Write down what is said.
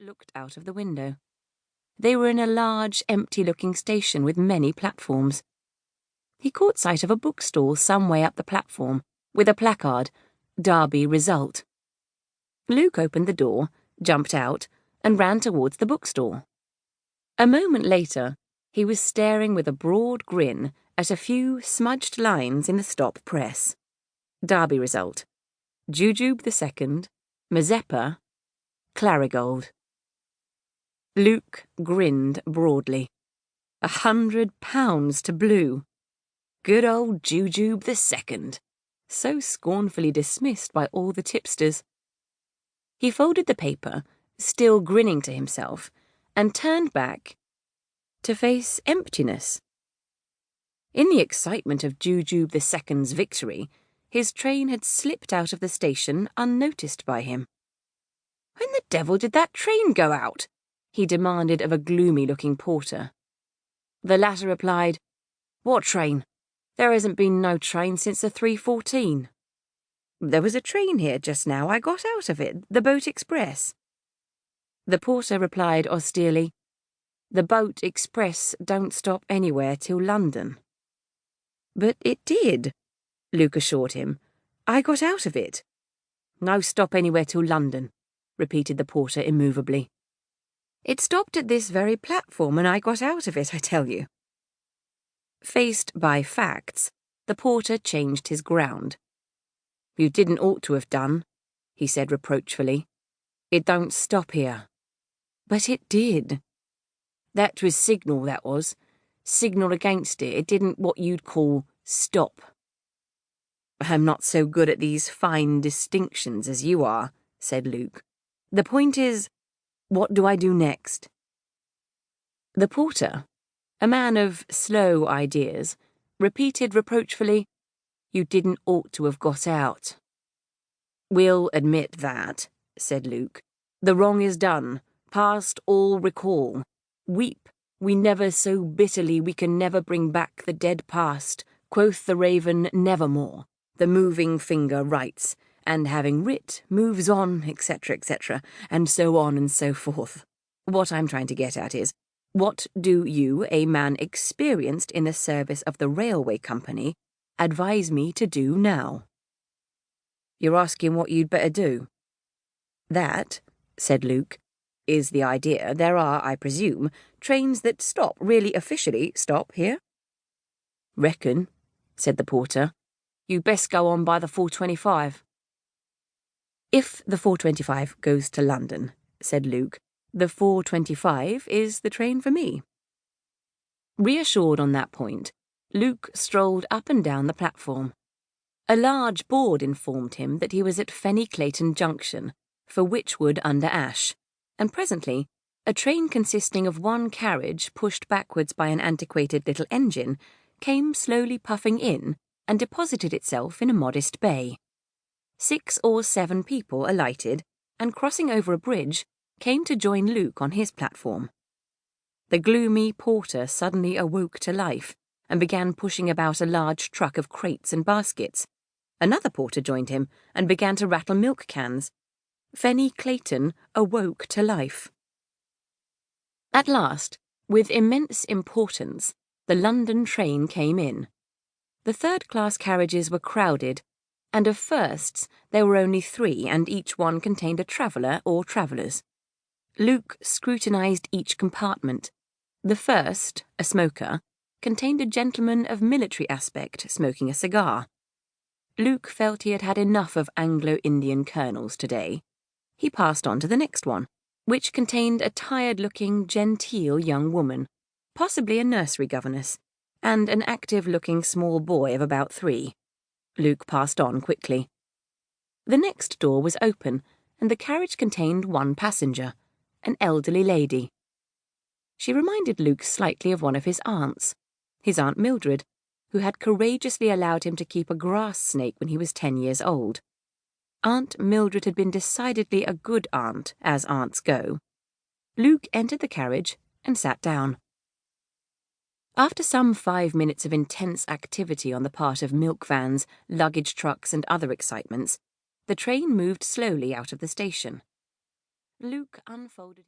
looked out of the window. They were in a large, empty-looking station with many platforms. He caught sight of a bookstall some way up the platform, with a placard, Derby Result. Luke opened the door, jumped out, and ran towards the bookstall. A moment later, he was staring with a broad grin at a few smudged lines in the stop press. Derby Result. Jujube II, Mazeppa, Clarigold. Luke grinned broadly. £100 to blue. Good old Jujube II, so scornfully dismissed by all the tipsters. He folded the paper, still grinning to himself, and turned back to face emptiness. In the excitement of Jujube II's victory, his train had slipped out of the station unnoticed by him. "When the devil did that train go out?" he demanded of a gloomy-looking porter. The latter replied, "What train? There hasn't been no train since the 3:14. "There was a train here just now. I got out of it, the Boat Express." The porter replied austerely, "The Boat Express don't stop anywhere till London." "But it did," Luke assured him. "I got out of it." "No stop anywhere till London," repeated the porter immovably. "It stopped at this very platform and I got out of it, I tell you." Faced by facts, the porter changed his ground. "You didn't ought to have done," he said reproachfully. "It don't stop here." "But it did." "That was signal, that was. Signal against it. It didn't what you'd call stop." "I'm not so good at these fine distinctions as you are," said Luke. "The point is, what do I do next?" The porter, a man of slow ideas, repeated reproachfully, "You didn't ought to have got out." "We'll admit that," said Luke. "The wrong is done, past all recall. Weep, we never so bitterly we can never bring back the dead past, quoth the raven nevermore. The moving finger writes, and having writ, moves on, etc., etc., and so on and so forth. What I'm trying to get at is, what do you, a man experienced in the service of the railway company, advise me to do now?" "You're asking what you'd better do?" "That," said Luke, "is the idea. There are, I presume, trains that stop, really officially stop here?" "Reckon," said the porter. "You'd best go on by the 4:25. "If the 4:25 goes to London," said Luke, "the 4:25 is the train for me." Reassured on that point, Luke strolled up and down the platform. A large board informed him that he was at Fenny Clayton Junction for Wychwood under Ash, and presently a train consisting of one carriage pushed backwards by an antiquated little engine came slowly puffing in and deposited itself in a modest bay. 6 or 7 people alighted and, crossing over a bridge, came to join Luke on his platform. The gloomy porter suddenly awoke to life and began pushing about a large truck of crates and baskets. Another porter joined him and began to rattle milk cans. Fenny Clayton awoke to life. At last, with immense importance, the London train came in. The third-class carriages were crowded, and of firsts there were only 3, and each one contained a traveller or travellers. Luke scrutinised each compartment. The first, a smoker, contained a gentleman of military aspect smoking a cigar. Luke felt he had had enough of Anglo-Indian colonels today. He passed on to the next one, which contained a tired-looking, genteel young woman, possibly a nursery governess, and an active-looking small boy of about 3. Luke passed on quickly. The next door was open, and the carriage contained one passenger, an elderly lady. She reminded Luke slightly of one of his aunts, his Aunt Mildred, who had courageously allowed him to keep a grass snake when he was 10 years old. Aunt Mildred had been decidedly a good aunt, as aunts go. Luke entered the carriage and sat down. After some 5 minutes of intense activity on the part of milk vans, luggage trucks, and other excitements, the train moved slowly out of the station. Luke unfolded